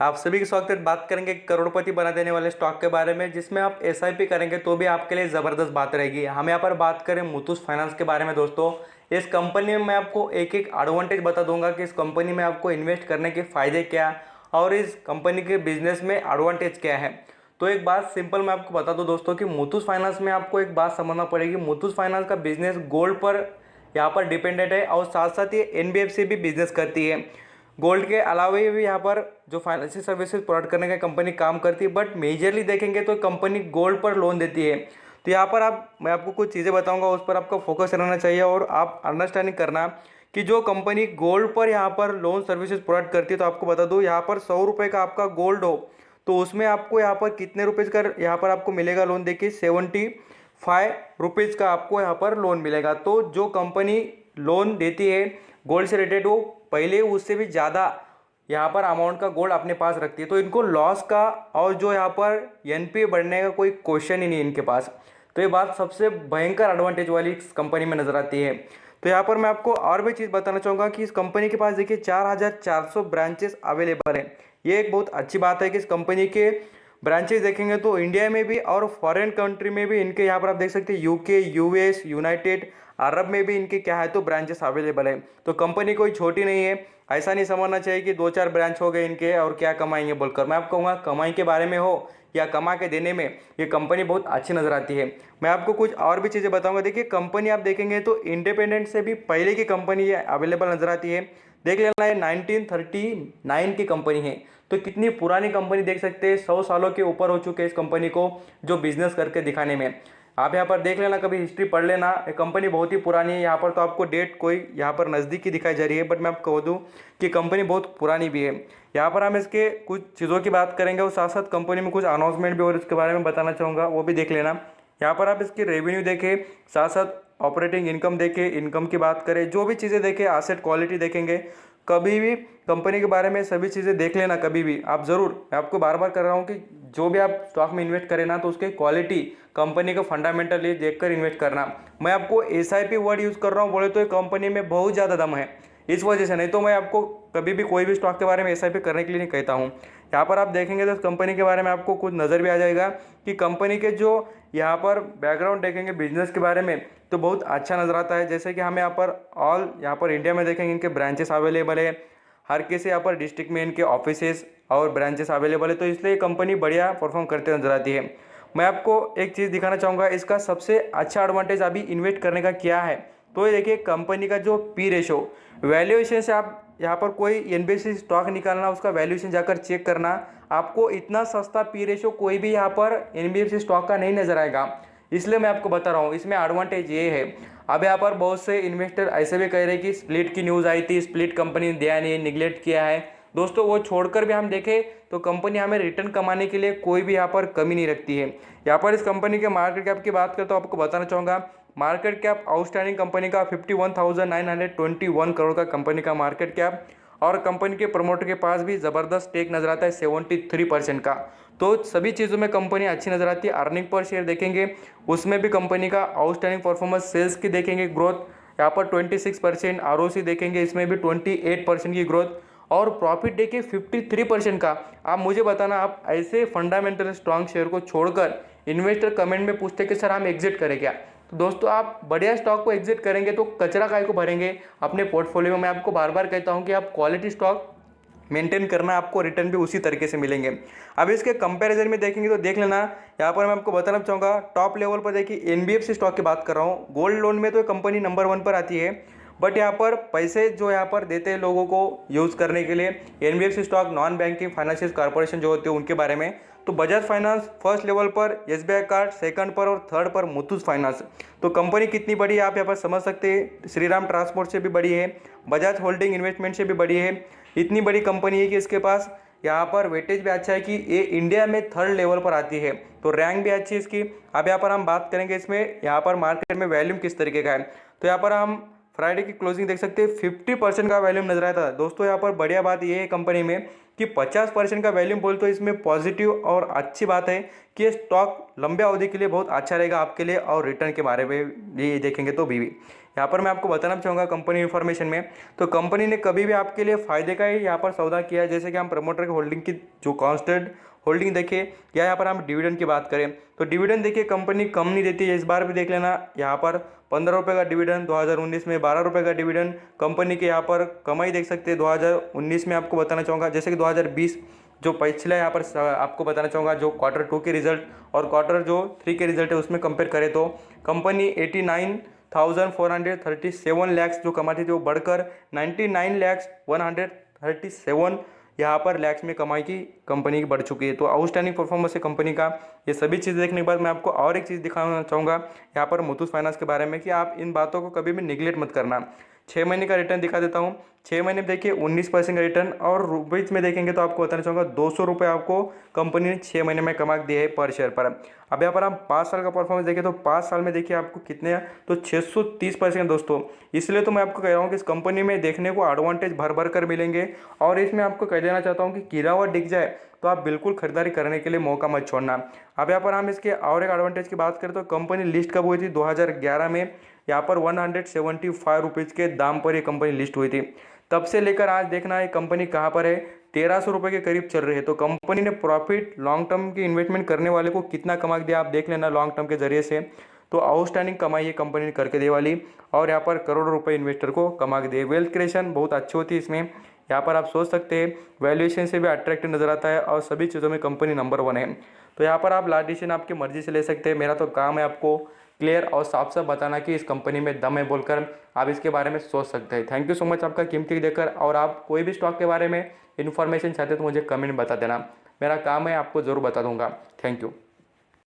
आप सभी के स्वागत है। बात करेंगे करोड़पति बना देने वाले स्टॉक के बारे में, जिसमें आप एसआईपी करेंगे तो भी आपके लिए ज़बरदस्त बात रहेगी। हम यहाँ पर बात करें मुथूट फाइनेंस के बारे में। दोस्तों, इस कंपनी में मैं आपको एक एक एडवांटेज बता दूंगा कि इस कंपनी में आपको इन्वेस्ट करने के फ़ायदे क्या और इस कंपनी के बिजनेस में एडवांटेज क्या है। तो एक बात सिंपल मैं आपको बता दूं दोस्तों कि मुथूट फाइनेंस में आपको एक बात समझना पड़ेगी। मुथूट फाइनेंस का बिजनेस गोल्ड पर यहाँ पर डिपेंडेंट है और साथ साथ ये एनबीएफसी भी बिजनेस करती है। गोल्ड के अलावा भी यहाँ पर जो फाइनेंशियल सर्विसेज प्रोवाइड करने का कंपनी काम करती है, बट मेजरली देखेंगे तो कंपनी गोल्ड पर लोन देती है। तो यहाँ पर मैं आपको कुछ चीज़ें बताऊंगा, उस पर आपका फोकस रहना चाहिए और आप अंडरस्टैंडिंग करना कि जो कंपनी गोल्ड पर यहाँ पर लोन सर्विसेज प्रोवाइड करती है। तो आपको बता दूँ, यहाँ पर 100 रुपये का आपका गोल्ड हो तो उसमें आपको यहाँ पर कितने रुपीज़ का यहाँ पर आपको मिलेगा लोन। देखिए 75 रुपीज़ का आपको यहाँ पर लोन मिलेगा। तो जो कंपनी लोन देती है गोल्ड से रिलेटेड, वो पहले उससे भी ज़्यादा यहाँ पर अमाउंट का गोल्ड अपने पास रखती है। तो इनको लॉस का और जो यहाँ पर एनपीए बढ़ने का कोई क्वेश्चन ही नहीं इनके पास। तो ये बात सबसे भयंकर एडवांटेज वाली इस कंपनी में नजर आती है। तो यहाँ पर मैं आपको और भी चीज़ बताना चाहूँगा कि इस कंपनी के पास देखिए 4400 ब्रांचेस अवेलेबल है। ये एक बहुत अच्छी बात है कि इस कंपनी के ब्रांचेस देखेंगे तो इंडिया में भी और फॉरेन कंट्री में भी इनके यहाँ पर आप देख सकते हैं यूके, यूएस, यूनाइटेड अरब में भी इनके क्या है तो ब्रांचेस अवेलेबल है। तो कंपनी कोई छोटी नहीं है। ऐसा नहीं समझना चाहिए कि 2-4 ब्रांच हो गए इनके और क्या कमाएंगे बोलकर। मैं आपको कहूँगा कमाई के बारे में हो या कमा के देने में ये कंपनी बहुत अच्छी नजर आती है। मैं आपको कुछ और भी चीज़ें बताऊंगा। देखिए कंपनी आप देखेंगे तो इंडिपेंडेंट से भी पहले की कंपनी ये अवेलेबल नजर आती है। देख लेना, ये 1939 की कंपनी है। तो कितनी पुरानी कंपनी देख सकते हैं, 100 सालों के ऊपर हो चुके हैं इस कंपनी को जो बिजनेस करके दिखाने में। आप यहाँ पर देख लेना, कभी हिस्ट्री पढ़ लेना, ये कंपनी बहुत ही पुरानी है। यहाँ पर तो आपको डेट कोई यहाँ पर नज़दीक की दिखाई जा रही है, बट मैं आपको कह दूँ कि कंपनी बहुत पुरानी भी है। यहाँ पर हम इसके कुछ चीज़ों की बात करेंगे और साथ साथ कंपनी में कुछ अनाउंसमेंट भी और इसके बारे में बताना चाहूँगा, वो भी देख लेना। यहाँ पर आप इसकी रेवेन्यू देखें, साथ साथ ऑपरेटिंग इनकम देखें, इनकम की बात करें, जो भी चीज़ें देखें, एसेट क्वालिटी देखेंगे। कभी भी कंपनी के बारे में सभी चीज़ें देख लेना। कभी भी आप ज़रूर, मैं आपको बार बार कर रहा हूँ कि जो भी आप स्टॉक में इन्वेस्ट करें ना, तो उसके क्वालिटी, कंपनी का फंडामेंटल ये देखकर इन्वेस्ट करना। मैं आपको एसआईपी वर्ड यूज़ कर रहा हूँ, बोले तो ये कंपनी में बहुत ज़्यादा दम है इस वजह से। नहीं तो मैं आपको कभी भी कोई भी स्टॉक के बारे में एसआईपी करने के लिए नहीं कहता हूँ। यहाँ पर आप देखेंगे तो कंपनी के बारे में आपको कुछ नज़र भी आ जाएगा कि कंपनी के जो यहाँ पर बैकग्राउंड देखेंगे बिजनेस के बारे में तो बहुत अच्छा नज़र आता है। जैसे कि हमें यहाँ पर यहाँ पर इंडिया में देखेंगे इनके ब्रांचेस अवेलेबल है, हर किसी यहाँ पर डिस्ट्रिक्ट में इनके ऑफिसेस और ब्रांचेस अवेलेबल है। तो इसलिए कंपनी बढ़िया परफॉर्म करते नजर आती है। मैं आपको एक चीज़ दिखाना चाहूँगा, इसका सबसे अच्छा एडवांटेज अभी इन्वेस्ट करने का क्या है। तो ये देखिए कंपनी का जो पी रेशो, वैल्यूएशन से आप यहाँ पर कोई एनबीएफसी स्टॉक निकालना, उसका वैल्यूएशन जाकर चेक करना, आपको इतना सस्ता पी रेशो कोई भी यहाँ पर एनबीएफसी स्टॉक का नहीं नजर आएगा। इसलिए मैं आपको बता रहा हूँ, इसमें एडवांटेज ये है। अब यहाँ पर बहुत से इन्वेस्टर ऐसे भी कह रहे हैं कि स्प्लिट की न्यूज़ आई थी, स्प्लिट कंपनी ने दिया नहीं, निगलेक्ट किया है। दोस्तों वो छोड़कर भी हम देखें तो कंपनी हमें रिटर्न कमाने के लिए कोई भी यहाँ पर कमी नहीं रखती है। यहाँ पर इस कंपनी के मार्केट कैप की बात करें तो आपको बताना चाहूँगा, मार्केट कैप आउटस्टैंडिंग कंपनी का 51,921 करोड़ का कंपनी का मार्केट कैप, और कंपनी के प्रमोटर के पास भी ज़बरदस्त स्टेक नजर आता है 73% का। तो सभी चीज़ों में कंपनी अच्छी नजर आती है। अर्निंग पर शेयर देखेंगे, उसमें भी कंपनी का आउटस्टैंडिंग परफॉर्मेंस, सेल्स की देखेंगे ग्रोथ, यहाँ पर 26%, आरओसी देखेंगे इसमें भी 28% की ग्रोथ, और प्रॉफिट देखिए 53% का। आप मुझे बताना, आप ऐसे फंडामेंटल स्ट्रॉन्ग शेयर को छोड़कर इन्वेस्टर कमेंट में पूछते कि सर हम एग्जिट करें क्या। तो दोस्तों आप बढ़िया स्टॉक को एग्जिट करेंगे तो कचरा काय को भरेंगे अपने पोर्टफोलियो में। मैं आपको बार बार कहता हूं कि आप क्वालिटी स्टॉक मेंटेन करना, आपको रिटर्न भी उसी तरीके से मिलेंगे। अब इसके कंपैरिजन में देखेंगे तो देख लेना, यहाँ पर मैं आपको बताना चाहूँगा टॉप लेवल पर देखिए एनबीएफसी स्टॉक की बात कर रहा हूँ। गोल्ड लोन में तो कंपनी नंबर 1 पर आती है, बट यहाँ पर पैसे जो यहाँ पर देते हैं लोगों को यूज़ करने के लिए, NBFC stock non banking financial corporation जो होते हैं उनके बारे में, तो बजाज फाइनेंस फर्स्ट लेवल पर, एसबीआई कार्ड सेकंड पर और थर्ड पर मुथूट फाइनेंस। तो कंपनी कितनी बड़ी है आप यहाँ पर समझ सकते हैं। श्रीराम ट्रांसपोर्ट से भी बड़ी है, बजाज होल्डिंग इन्वेस्टमेंट से भी बड़ी है। इतनी बड़ी कंपनी है कि इसके पास यहाँ पर वेटेज भी अच्छा है कि ये इंडिया में थर्ड लेवल पर आती है, तो रैंक भी अच्छी है इसकी। अब यहाँ पर हम बात करेंगे इसमें यहाँ पर मार्केट में वैल्यूम किस तरीके का है। तो यहाँ पर हम फ्राइडे की क्लोजिंग देख सकते हैं, 50% का वैल्यूम नजर आया था। दोस्तों यहाँ पर बढ़िया बात ये है कंपनी में कि 50% का वैल्यूम बोल तो इसमें पॉजिटिव और अच्छी बात है कि ये स्टॉक लंबे अवधि के लिए बहुत अच्छा रहेगा आपके लिए, और रिटर्न के बारे में ये देखेंगे तो भी यहाँ पर मैं आपको बताना चाहूँगा कंपनी इन्फॉर्मेशन में, तो कंपनी ने कभी भी आपके लिए फ़ायदे का ही यहाँ पर सौदा किया है। जैसे कि हम प्रमोटर की होल्डिंग की जो कांस्टेंट होल्डिंग देखिए, या यहाँ पर हम डिविडेंड की बात करें तो डिविडेंड देखिए कंपनी कम नहीं देती है। इस बार भी देख लेना, यहाँ पर 15 रुपये का डिविडेंड, 2019 में 12 रुपये का डिविडेंड। कंपनी के यहाँ पर कमाई देख सकते हैं 2019 में। आपको बताना चाहूँगा जैसे कि 2020 जो पिछला यहाँ पर आपको बताना चाहूँगा जो Q2 के रिजल्ट और Q3 के रिजल्ट है उसमें कंपेयर करें तो कंपनी 89,437 लैक्स जो कमाती थी वो बढ़कर 99,137 यहाँ पर लैक्स में कमाई की कंपनी की बढ़ चुकी है। तो आउटस्टैंडिंग परफॉर्मेंस है कंपनी का। ये सभी चीज़ें देखने के बाद मैं आपको और एक चीज़ दिखाना चाहूँगा यहाँ पर मुथूट फाइनेंस के बारे में कि आप इन बातों को कभी भी निगलेक्ट मत करना। 6 महीने का रिटर्न दिखा देता हूँ। 6 महीने में देखिए 19% का रिटर्न, और रुपीज़ में देखेंगे तो आपको बताना चाहूँगा 200 रुपये आपको कंपनी ने 6 महीने में कमा दिए है पर शेयर पर। अब यहाँ पर हम 5 साल का परफॉर्मेंस देखें तो 5 साल में देखिए आपको कितने हैं तो 630% दोस्तों। इसलिए तो मैं आपको कह रहा हूँ कि इस कंपनी में देखने को एडवांटेज भर भर कर मिलेंगे। और इसमें आपको कह देना चाहता हूँ कि गिरावट दिख जाए तो आप बिल्कुल खरीदारी करने के लिए मौका मत छोड़ना। अब यहाँ पर हम इसके और एक एडवांटेज की बात करें तो कंपनी लिस्ट कब हुई थी 2011 में। यहाँ पर 175 रुपीज़ के दाम पर ये कंपनी लिस्ट हुई थी। तब से लेकर आज देखना है कंपनी कहाँ पर है, 1300 रुपये के करीब चल रही है। तो कंपनी ने प्रॉफिट लॉन्ग टर्म की इन्वेस्टमेंट करने वाले को कितना कमा दिया आप देख लेना लॉन्ग टर्म के जरिए से। तो आउटस्टैंडिंग कमाई ये कंपनी ने करके दे वाली, और यहाँ पर करोड़ों रुपए इन्वेस्टर को कमा के दे। वेल्थ क्रिएशन बहुत अच्छी होती है इसमें। यहाँ पर आप सोच सकते हैं वैल्यूएशन से भी अट्रैक्टिव नजर आता है और सभी चीज़ों में कंपनी नंबर 1 है। तो यहाँ पर आप लार्ज डिसीजन आपकी मर्जी से ले सकते हैं। मेरा तो काम है आपको क्लियर और साफ साफ बताना कि इस कंपनी में दम है बोलकर आप इसके बारे में सोच सकते हैं। थैंक यू सो मच आपका कीमती देकर। और आप कोई भी स्टॉक के बारे में इन्फॉर्मेशन चाहते हैं तो मुझे कमेंट बता देना, मेरा काम है आपको ज़रूर बता दूंगा। Thank you.